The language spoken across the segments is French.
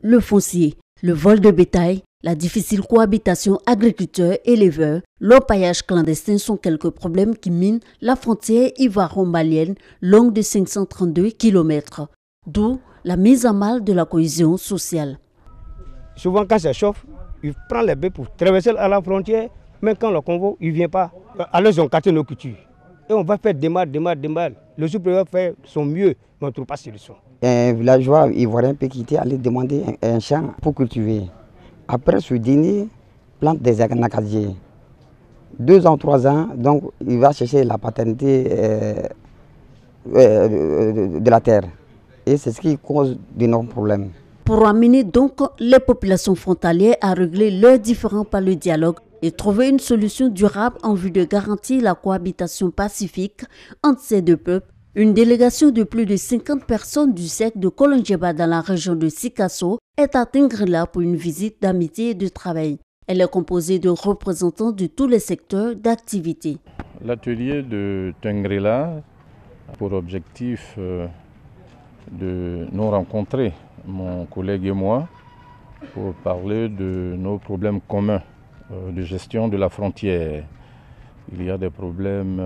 le foncier, le vol de bétail, la difficile cohabitation agriculteurs-éleveurs, l'orpaillage clandestin sont quelques problèmes qui minent la frontière ivoiro-malienne longue de 532 km, d'où la mise à mal de la cohésion sociale. Souvent quand ça chauffe, ils prennent les bœufs pour traverser à la frontière, mais quand le convoi il ne vient pas, alors ils ont cassé nos cultures. Et on va faire des mal. Le sous-préfet fait son mieux, mais on ne trouve pas de solution. Un villageois ivoirien peut quitter, aller demander un champ pour cultiver. Après ce dîner, plante des acadiens. 2 ans, 3 ans, donc il va chercher la paternité de la terre. Et c'est ce qui cause d'énormes problèmes. Pour amener donc les populations frontalières à régler leurs différends par le dialogue et trouver une solution durable en vue de garantir la cohabitation pacifique entre ces deux peuples, une délégation de plus de 50 personnes du cercle de Kolonjeba dans la région de Sikasso est à Tengrela pour une visite d'amitié et de travail. Elle est composée de représentants de tous les secteurs d'activité. L'atelier de Tengrela a pour objectif de nous rencontrer, mon collègue et moi, pour parler de nos problèmes communs de gestion de la frontière. Il y a des problèmes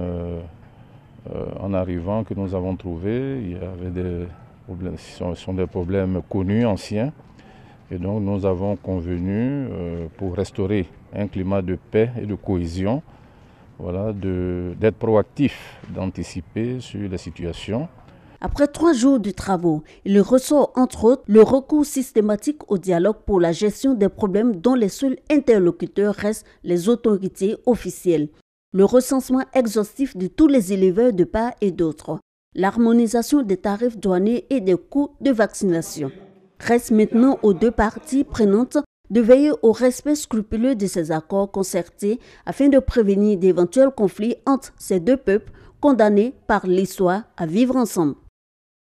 en arrivant que nous avons trouvés. Il y avait des problèmes, ce sont des problèmes connus, anciens. Et donc nous avons convenu pour restaurer un climat de paix et de cohésion, voilà, d'être proactif, d'anticiper sur les situations. Après 3 jours de travaux, il ressort entre autres le recours systématique au dialogue pour la gestion des problèmes dont les seuls interlocuteurs restent les autorités officielles, le recensement exhaustif de tous les éleveurs de part et d'autre, l'harmonisation des tarifs douaniers et des coûts de vaccination. Reste maintenant aux 2 parties prenantes de veiller au respect scrupuleux de ces accords concertés afin de prévenir d'éventuels conflits entre ces 2 peuples condamnés par l'histoire à vivre ensemble.